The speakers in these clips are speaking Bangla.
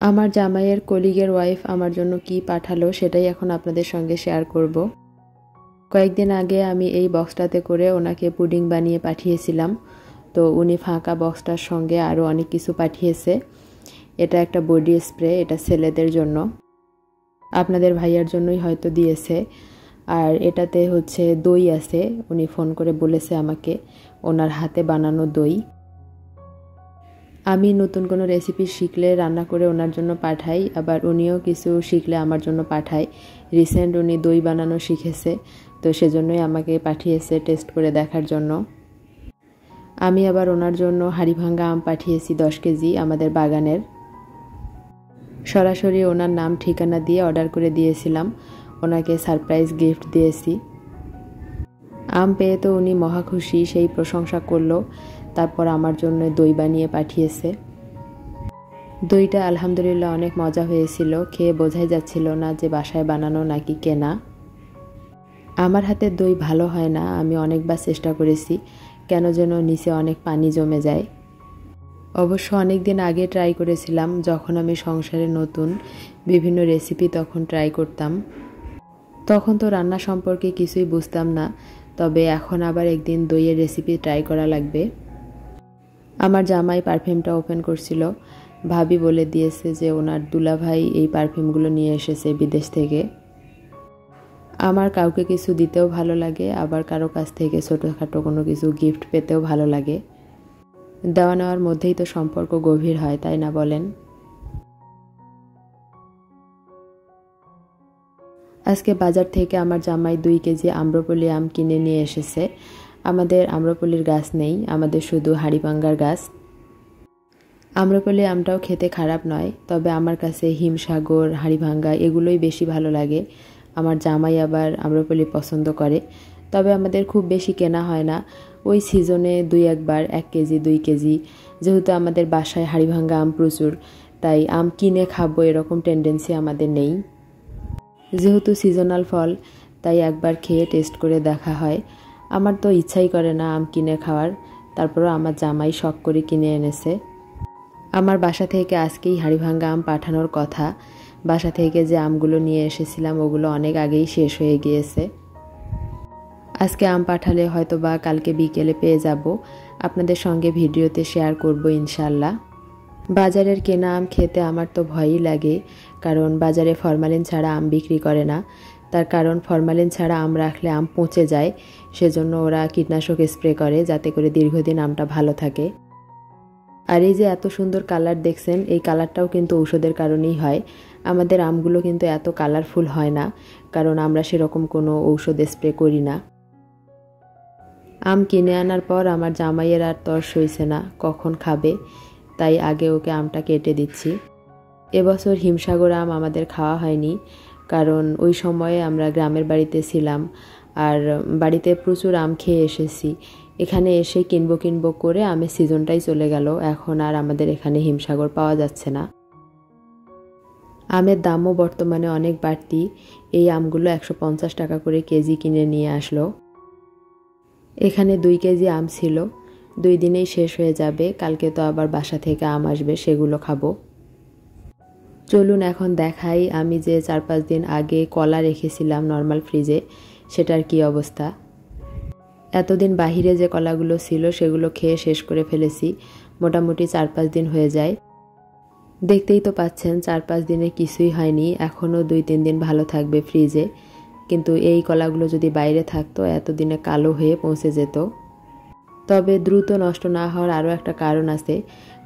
আমার জামাইয়ের কলিগের ওয়াইফ আমার জন্য কি পাঠালো সেটাই এখন আপনাদের সঙ্গে শেয়ার করব। কয়েকদিন আগে আমি এই বক্সটাতে করে ওনাকে পুডিং বানিয়ে পাঠিয়েছিলাম, তো উনি ফাঁকা বক্সটার সঙ্গে আরও অনেক কিছু পাঠিয়েছে। এটা একটা বডি স্প্রে, এটা ছেলেদের জন্য, আপনাদের ভাইয়ার জন্যই হয়তো দিয়েছে। আর এটাতে হচ্ছে দই আছে, উনি ফোন করে বলেছে আমাকে ওনার হাতে বানানো দই। আমি নতুন কোনো রেসিপি শিখলে রান্না করে ওনার জন্য পাঠাই, আবার উনিও কিছু শিখলে আমার জন্য পাঠায়। রিসেন্ট উনি দই বানানো শিখেছে, তো সেজন্যই আমাকে পাঠিয়েছে টেস্ট করে দেখার জন্য। আমি আবার ওনার জন্য হাড়িভাঙ্গা আম পাঠিয়েছি 10 কেজি আমাদের বাগানের। সরাসরি ওনার নাম ঠিকানা দিয়ে অর্ডার করে দিয়েছিলাম, ওনাকে সারপ্রাইজ গিফট দিয়েছি। আম পেয়ে তো উনি মহা খুশি, সেই প্রশংসা করলো। তারপর আমার জন্য দই বানিয়ে পাঠিয়েছে। দইটা আলহামদুলিল্লাহ অনেক মজা হয়েছিল, খেয়ে বোঝাই যাচ্ছিল না যে বাসায় বানানো নাকি কেনা। আমার হাতের দই ভালো হয় না, আমি অনেকবার চেষ্টা করেছি, কেন যেন নিচে অনেক পানি জমে যায়। অবশ্য অনেক দিন আগে ট্রাই করেছিলাম, যখন আমি সংসারে নতুন, বিভিন্ন রেসিপি তখন ট্রাই করতাম। তখন তো রান্না সম্পর্কে কিছুই বুঝতাম না, তবে এখন আবার একদিন দইয়ের রেসিপি ট্রাই করা লাগবে। আমার জামাই পারফিউমটা ওপেন করছিল, ভাবি বলে দিয়েছে যে ওনার দুলাভাই এই পারফিউমগুলো নিয়ে এসেছে বিদেশ থেকে। আমার কাউকে কিছু দিতেও ভালো লাগে, আবার কারো কাছ থেকে ছোটোখাটো কোনো কিছু গিফট পেতেও ভালো লাগে। দেওয়া নেওয়ার মধ্যেই তো সম্পর্ক গভীর হয়, তাই না বলেন? আজকে বাজার থেকে আমার জামাই 2 কেজি আম্রপলি আম কিনে নিয়ে এসেছে। আমাদের আম্রপলির গাছ নেই, আমাদের শুধু হাড়িভাঙ্গার গাছ। আম্রপলি আমটাও খেতে খারাপ নয়, তবে আমার কাছে হিমসাগর, হাড়িভাঙ্গা এগুলোই বেশি ভালো লাগে। আমার জামাই আবার আম্রপলি পছন্দ করে, তবে আমাদের খুব বেশি কেনা হয় না, ওই সিজনে 2-1 বার 1 কেজি 2 কেজি। যেহেতু আমাদের বাসায় হাড়িভাঙ্গা আম প্রচুর, তাই আম কিনে খাবো এরকম টেন্ডেন্সি আমাদের নেই। যেহেতু সিজনাল ফল, তাই একবার খেয়ে টেস্ট করে দেখা হয়। আমার তো ইচ্ছাই করে না আম কিনে খাওয়ার, তারপরও আমার জামাই শখ করে কিনে এনেছে। আমার বাসা থেকে আজকেই হাড়িভাঙ্গা আম পাঠানোর কথা। বাসা থেকে যে আমগুলো নিয়ে এসেছিলাম ওগুলো অনেক আগেই শেষ হয়ে গিয়েছে। আজকে আম পাঠালে হয়তো বা কালকে বিকেলে পেয়ে যাব, আপনাদের সঙ্গে ভিডিওতে শেয়ার করব ইনশাল্লাহ। বাজারের কেনা আম খেতে আমার তো ভয়ই লাগে, কারণ বাজারে ফরমালিন ছাড়া আম বিক্রি করে না। তার কারণ ফরমালিন ছাড়া আম রাখলে আম পচে যায়, সেজন্য ওরা কীটনাশক স্প্রে করে যাতে করে দীর্ঘদিন আমটা ভালো থাকে। আর এই যে এত সুন্দর কালার দেখছেন, এই কালারটাও কিন্তু ঔষধের কারণেই হয়। আমাদের আমগুলো কিন্তু এত কালারফুল হয় না, কারণ আমরা সেরকম কোনো ঔষধ স্প্রে করি না। আম কিনে আনার পর আমার জামাইয়ের আর তর সইছে না, কখন খাবে, তাই আগে ওকে আমটা কেটে দিচ্ছি। এবছর হিমসাগর আম আমাদের খাওয়া হয়নি, কারণ ওই সময়ে আমরা গ্রামের বাড়িতে ছিলাম, আর বাড়িতে প্রচুর আম খেয়ে এসেছি। এখানে এসে কিনবো করে আমের সিজনটাই চলে গেল, এখন আর আমাদের এখানে হিমসাগর পাওয়া যাচ্ছে না। আমের দামও বর্তমানে অনেক বাড়তি, এই আমগুলো 150 টাকা করে কেজি কিনে নিয়ে আসলো। এখানে 2 কেজি আম ছিল, 2 দিনেই শেষ হয়ে যাবে, কালকে তো আবার বাসা থেকে আম আসবে, সেগুলো খাবো। চলুন এখন দেখাই আমি যে 4-5 দিন আগে কলা রেখেছিলাম নর্মাল ফ্রিজে, সেটার কি অবস্থা। এতদিন বাহিরে যে কলাগুলো ছিল সেগুলো খেয়ে শেষ করে ফেলেছি, মোটামুটি 4-5 দিন হয়ে যায়। দেখতেই তো পাচ্ছেন 4-5 দিনে কিছুই হয়নি, এখনও 2-3 দিন ভালো থাকবে ফ্রিজে, কিন্তু এই কলাগুলো যদি বাইরে থাকতো এতদিনে কালো হয়ে পৌঁছে যেত। তবে দ্রুত নষ্ট না হওয়ার আরও একটা কারণ আছে,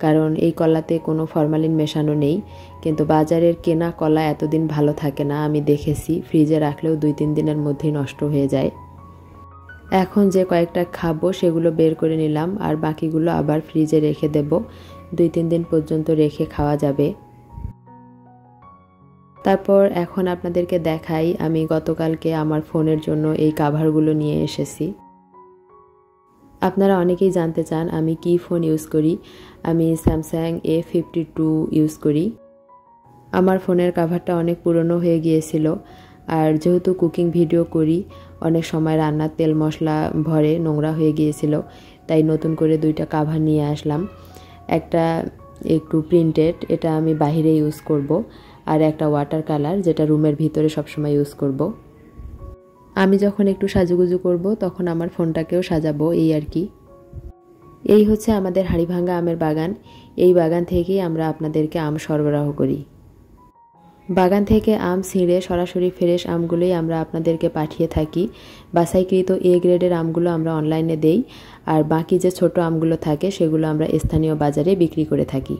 কারণ এই কলাতে কোনো ফরমালিন মেশানো নেই, কিন্তু বাজারের কেনা কলা এতদিন ভালো থাকে না, আমি দেখেছি ফ্রিজে রাখলেও 2-3 দিনের মধ্যেই নষ্ট হয়ে যায়। এখন যে কয়েকটা খাবো সেগুলো বের করে নিলাম, আর বাকিগুলো আবার ফ্রিজে রেখে দেব, 2-3 দিন পর্যন্ত রেখে খাওয়া যাবে। তারপর এখন আপনাদেরকে দেখাই আমি গতকালকে আমার ফোনের জন্য এই কাভারগুলো নিয়ে এসেছি। আপনারা অনেকেই জানতে চান আমি কি ফোন ইউজ করি। আমি স্যামসাং A52 ইউজ করি। আমার ফোনের কাভারটা অনেক পুরনো হয়ে গিয়েছিল, আর যেহেতু কুকিং ভিডিও করি অনেক সময় রান্নার তেল মশলা ভরে নোংরা হয়ে গিয়েছিল, তাই নতুন করে 2টা কাভার নিয়ে আসলাম। একটা একটু প্রিন্টেড, এটা আমি বাহিরে ইউজ করব। আর একটা ওয়াটার কালার, যেটা রুমের ভিতরে সবসময় ইউজ করব। আমি যখন একটু সাজুগুজু করব তখন আমার ফোনটাকেও সাজাবো, এই আর কি। এই হচ্ছে আমাদের হাড়িভাঙ্গা আমের বাগান। এই বাগান থেকেই আমরা আপনাদেরকে আম সরবরাহ করি। বাগান থেকে আম ছিঁড়ে সরাসরি ফ্রেশ আমগুলোই আমরা আপনাদেরকে পাঠিয়ে থাকি। বাছাইকৃত এ গ্রেডের আমগুলো আমরা অনলাইনে দেই, আর বাকি যে ছোট আমগুলো থাকে সেগুলো আমরা স্থানীয় বাজারে বিক্রি করে থাকি।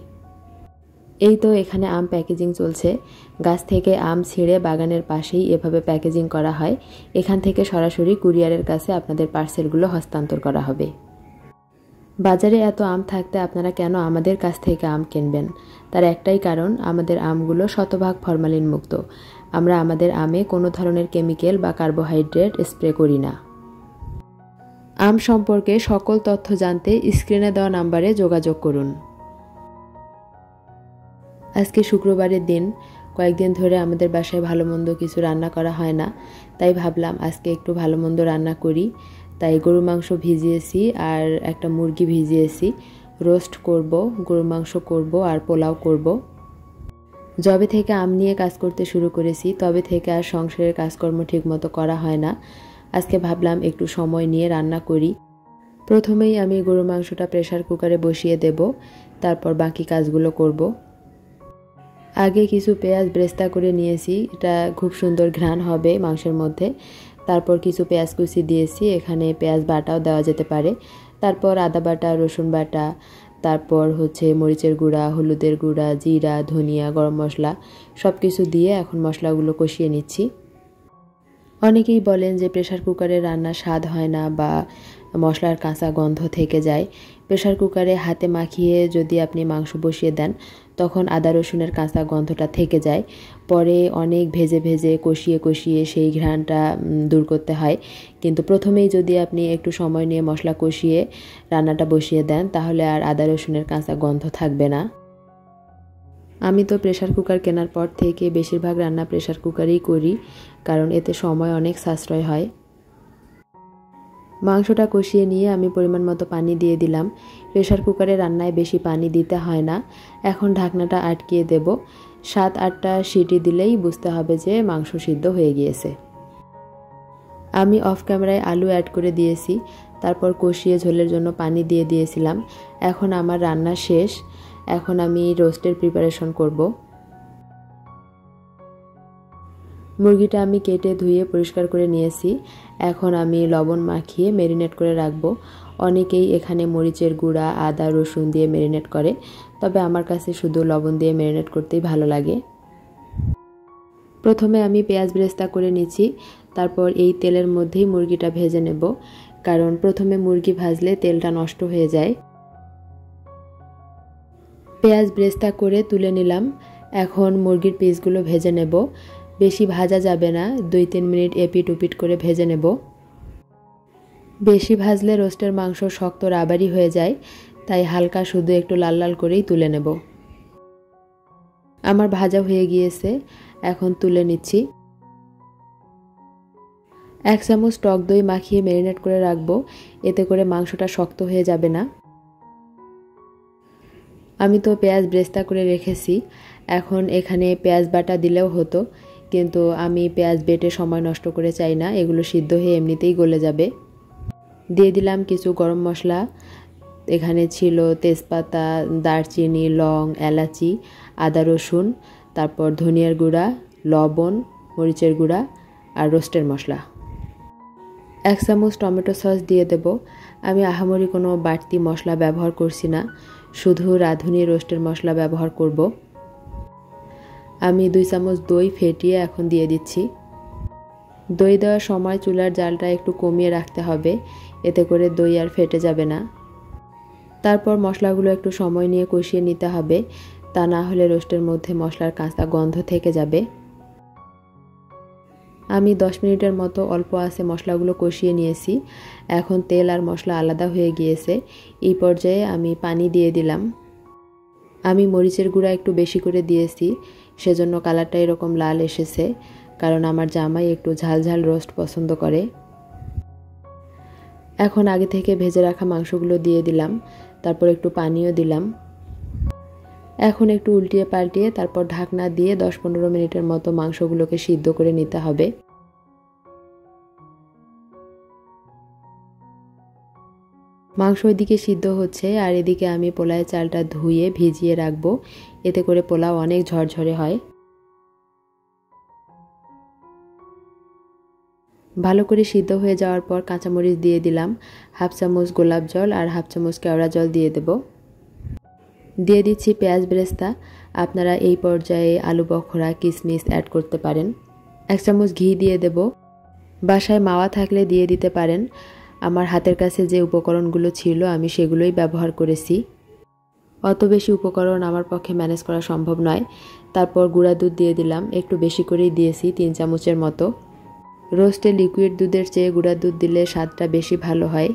এই তো এখানে আম প্যাকেজিং চলছে। গাছ থেকে আম ছিঁড়ে বাগানের পাশেই এভাবে প্যাকেজিং করা হয়। এখান থেকে সরাসরি কুরিয়ারের কাছে আপনাদের পার্সেলগুলো হস্তান্তর করা হবে। বাজারে এত আম থাকতে আপনারা কেন আমাদের কাছ থেকে আম কিনবেন? তার একটাই কারণ, আমাদের আমগুলো শতভাগ ফরমালিন মুক্ত। আমরা আমাদের আমে কোনো ধরনের কেমিক্যাল বা কার্বোহাইড্রেট স্প্রে করি না। আম সম্পর্কে সকল তথ্য জানতে স্ক্রিনে দেওয়া নাম্বারে যোগাযোগ করুন। আজকে শুক্রবারের দিন, কয়েকদিন ধরে আমাদের বাসায় ভালো মন্দ কিছু রান্না করা হয় না, তাই ভাবলাম আজকে একটু ভালো মন্দ রান্না করি। তাই গরু মাংস ভিজিয়েছি আর একটা মুরগি ভিজিয়েছি। রোস্ট করব, গরু মাংস করব আর পোলাও করব। যবে থেকে আম নিয়ে কাজ করতে শুরু করেছি তবে থেকে আর সংসারের কাজকর্ম ঠিকমতো করা হয় না। আজকে ভাবলাম একটু সময় নিয়ে রান্না করি। প্রথমেই আমি গরু মাংসটা প্রেসার কুকারে বসিয়ে দেব, তারপর বাকি কাজগুলো করব। আগে কিছু পেঁয়াজ ব্রেস্তা করে নিয়েছি, এটা খুব সুন্দর ঘ্রাণ হবে মাংসের মধ্যে। তারপর কিছু পেঁয়াজ কুচি দিয়েছি, এখানে পেঁয়াজ বাটাও দেওয়া যেতে পারে। তারপর আদা বাটা, রসুন বাটা, তারপর হচ্ছে মরিচের গুঁড়া, হলুদের গুঁড়া, জিরা, ধনিয়া, গরম মশলা সব কিছু দিয়ে এখন মশলাগুলো কষিয়ে নিচ্ছি। অনেকেই বলেন যে প্রেসার কুকারে রান্নার স্বাদ হয় না বা মশলার কাঁচা গন্ধ থেকে যায়। প্রেসার কুকারে হাতে মাখিয়ে যদি আপনি মাংস বসিয়ে দেন তখন আদা রসুনের কাঁচা গন্ধটা থেকে যায়। পরে অনেক ভেজে ভেজে কষিয়ে কষিয়ে সেই ঘ্রাণটা দূর করতে হয়। কিন্তু প্রথমেই যদি আপনি একটু সময় নিয়ে মশলা কষিয়ে রান্নাটা বসিয়ে দেন তাহলে আর আদা রসুনের কাঁচা গন্ধ থাকবে না। আমি তো প্রেসার কুকার কেনার পর থেকে বেশিরভাগ রান্না প্রেসার কুকারেই করি, কারণ এতে সময় অনেক সাশ্রয় হয়। মাংসটা কষিয়ে নিয়ে আমি পরিমাণ মতো পানি দিয়ে দিলাম। প্রেসার কুকারে রান্নায় বেশি পানি দিতে হয় না। এখন ঢাকনাটা আটকিয়ে দেব। 7-8টা সিটি দিলেই বুঝতে হবে যে মাংস সিদ্ধ হয়ে গিয়েছে। আমি অফ ক্যামেরায় আলু অ্যাড করে দিয়েছি, তারপর কষিয়ে ঝোলের জন্য পানি দিয়ে দিয়েছিলাম। এখন আমার রান্না শেষ। এখন আমি রোস্টের প্রিপারেশন করব। মুরগিটা আমি কেটে ধুয়ে পরিষ্কার করে নিয়েছি। এখন আমি লবণ মাখিয়ে ম্যারিনেট করে রাখব। অনেকেই এখানে মরিচের গুঁড়া, আদা, রসুন দিয়ে ম্যারিনেট করে, তবে আমার কাছে শুধু লবণ দিয়ে ম্যারিনেট করতেই ভালো লাগে। প্রথমে আমি পেঁয়াজ ব্রেস্তা করে নিচ্ছি, তারপর এই তেলের মধ্যেই মুরগিটা ভেজে নেব, কারণ প্রথমে মুরগি ভাজলে তেলটা নষ্ট হয়ে যায়। পেঁয়াজ ব্রেস্তা করে তুলে নিলাম। এখন মুরগির পিসগুলো ভেজে নেব। বেশি ভাজা যাবে না, 2-3 মিনিট এপিট উপিট করে ভেজে নেব। বেশি ভাজলে রোস্টের মাংস শক্ত রাবারি হয়ে যায়, তাই হালকা শুধু একটু লাল লাল করেই তুলে নেব। আমার ভাজা হয়ে গিয়েছে, এখন তুলে নিচ্ছি। 1 চামচ টক দই মাখিয়ে ম্যারিনেট করে রাখবো, এতে করে মাংসটা শক্ত হয়ে যাবে না। আমি তো পেঁয়াজ ব্রেস্তা করে রেখেছি, এখন এখানে পেঁয়াজ বাটা দিলেও হতো, কিন্তু আমি পেঁয়াজ বেটে সময় নষ্ট করে চাই না, এগুলো সিদ্ধ হয়ে এমনিতেই গলে যাবে। দিয়ে দিলাম কিছু গরম মশলা। এখানে ছিল তেজপাতা, দারচিনি, লং, এলাচি, আদা রসুন, তারপর ধনিয়ার গুঁড়া, লবণ, মরিচের গুঁড়া আর রোস্টের মশলা। 1 চামচ টমেটো সস দিয়ে দেব। আমি আহামরি কোনো বাড়তি মশলা ব্যবহার করছি না, শুধু রাঁধুনি রোস্টের মশলা ব্যবহার করব। আমি 2 চামচ দই ফেটিয়ে এখন দিয়ে দিচ্ছি। দই দেওয়ার সময় চুলার জালটা একটু কমিয়ে রাখতে হবে, এতে করে দই আর ফেটে যাবে না। তারপর মশলাগুলো একটু সময় নিয়ে কষিয়ে নিতে হবে, তা না হলে রোস্টের মধ্যে মশলার কাঁচা গন্ধ থেকে যাবে। আমি 10 মিনিটের মতো অল্প আঁচে মশলাগুলো কষিয়ে নিয়েছি। এখন তেল আর মশলা আলাদা হয়ে গিয়েছে। এই পর্যায়ে আমি পানি দিয়ে দিলাম। আমি মরিচের গুঁড়া একটু বেশি করে দিয়েছি, সেজন্য কালারটা এরকম লাল এসেছে, কারণ আমার জামাই একটু ঝাল ঝাল রোস্ট পছন্দ করে। এখন আগে থেকে ভেজে রাখা মাংসগুলো দিয়ে দিলাম, তারপর একটু পানিও দিলাম। এখন একটু উল্টিয়ে পাল্টিয়ে তারপর ঢাকনা দিয়ে 10-15 মিনিটের মতো মাংসগুলোকে সিদ্ধ করে নিতে হবে। মাংস এদিকে সিদ্ধ হচ্ছে আর এদিকে আমি পোলাওয়ের চালটা ধুয়ে ভিজিয়ে রাখবো, এতে করে পোলাও অনেক ঝরঝরে হয়। ভালো করে সিদ্ধ হয়ে যাওয়ার পর কাঁচামরিচ দিয়ে দিলাম, হাফ চামচ গোলাপ জল আর হাফ চামচ কেওড়া জল দিয়ে দেব। দিয়ে দিচ্ছি পেঁয়াজ বেরেস্তা, আপনারা এই পর্যায়ে আলু বখরা কিশমিশ অ্যাড করতে পারেন। 1 চামচ ঘি দিয়ে দেব, বাসায় মাওয়া থাকলে দিয়ে দিতে পারেন। আমার হাতের কাছে যে উপকরণগুলো ছিল আমি সেগুলোই ব্যবহার করেছি, অত বেশি উপকরণ আমার পক্ষে ম্যানেজ করা সম্ভব নয়। তারপর গুঁড়া দুধ দিয়ে দিলাম, একটু বেশি করেই দিয়েছি, 3 চামচের মতো। রোস্টে লিকুইড দুধের চেয়ে গুঁড়া দুধ দিলে স্বাদটা বেশি ভালো হয়।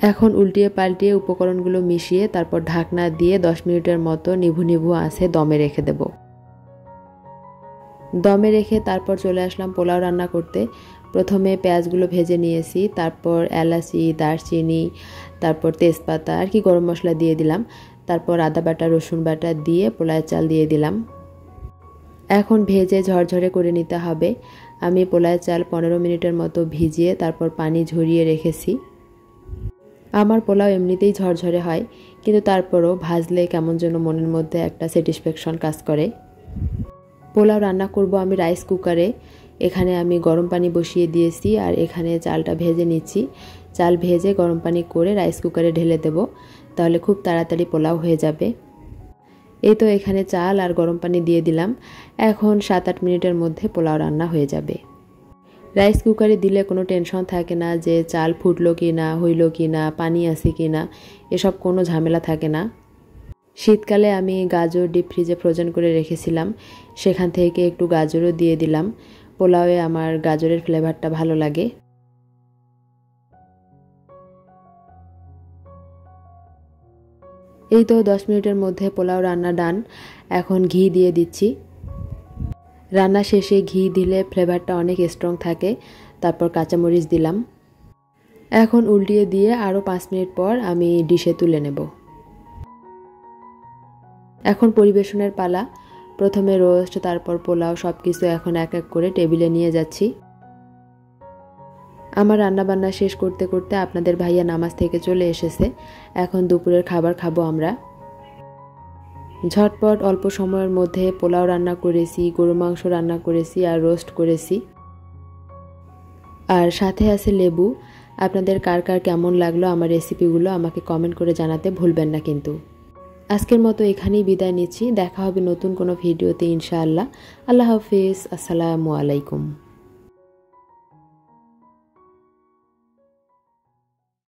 এখন উল্টিয়ে পাল্টিয়ে উপকরণগুলো মিশিয়ে তারপর ঢাকনা দিয়ে 10 মিনিটের মতো নিভু নিভু আঁচে দমে রেখে দেব। দমে রেখে তারপর চলে আসলাম পোলাও রান্না করতে। প্রথমে পেঁয়াজগুলো ভেজে নিয়েছি, তারপর এলাচি, দারচিনি, তারপর তেজপাতা আর কি গরম মশলা দিয়ে দিলাম। তারপর আদা বাটা রসুন বাটা দিয়ে পোলাওয়ের চাল দিয়ে দিলাম। এখন ভেজে ঝরঝরে করে নিতে হবে। আমি পোলাওয়ের চাল 15 মিনিটের মতো ভিজিয়ে তারপর পানি ঝরিয়ে রেখেছি। আমার পোলাও এমনিতেই ঝরঝরে হয়, কিন্তু তারপরও ভাজলে কেমন যেন মনের মধ্যে একটা স্যাটিসফ্যাকশন কাজ করে। পোলাও রান্না করব আমি রাইস কুকারে। এখানে আমি গরম পানি বসিয়ে দিয়েছি আর এখানে চালটা ভেজে নিচ্ছি। চাল ভেজে গরম পানি করে রাইস কুকারে ঢেলে দেব, তাহলে খুব তাড়াতাড়ি পোলাও হয়ে যাবে। এই তো এখানে চাল আর গরম পানি দিয়ে দিলাম। এখন 7-8 মিনিটের মধ্যে পোলাও রান্না হয়ে যাবে। রাইস কুকারে দিলে কোনো টেনশন থাকে না যে চাল ফুটলো কি না, হইল কি না, পানি আছে কি না, এসব কোনো ঝামেলা থাকে না। শীতকালে আমি গাজর ডিপ ফ্রিজে ফ্রোজেন করে রেখেছিলাম, সেখান থেকে একটু গাজরও দিয়ে দিলাম। পোলাওয়ে আমার গাজরের ফ্লেভারটা ভালো লাগে। এই তো 10 মিনিটের মধ্যে পোলাও রান্না ডান। এখন ঘি দিয়ে দিচ্ছি। রান্না শেষে ঘি দিলে ফ্লেভারটা অনেক স্ট্রং থাকে। তারপর কাঁচামরিচ দিলাম। এখন উল্টিয়ে দিয়ে আরও 5 মিনিট পর আমি ডিশে তুলে নেব। এখন পরিবেশনের পালা। প্রথমে রোস্ট, তারপর পোলাও, সব কিছু এখন এক এক করে টেবিলে নিয়ে যাচ্ছি। আমার রান্নাবান্না শেষ করতে করতে আপনাদের ভাইয়া নামাজ থেকে চলে এসেছে। এখন দুপুরের খাবার খাবো আমরা। ঝটপট অল্প সময়ের মধ্যে পোলাও রান্না করেছি, গরু মাংস রান্না করেছি আর রোস্ট করেছি, আর সাথে আছে লেবু। আপনাদের কার কার কেমন লাগলো আমার রেসিপিগুলো আমাকে কমেন্ট করে জানাতে ভুলবেন না কিন্তু। আজকের মতো এখানেই বিদায় নিচ্ছি। দেখা হবে নতুন কোনো ভিডিওতে ইনশাআল্লাহ। আল্লাহ হাফিজ। আসসালামু আলাইকুম।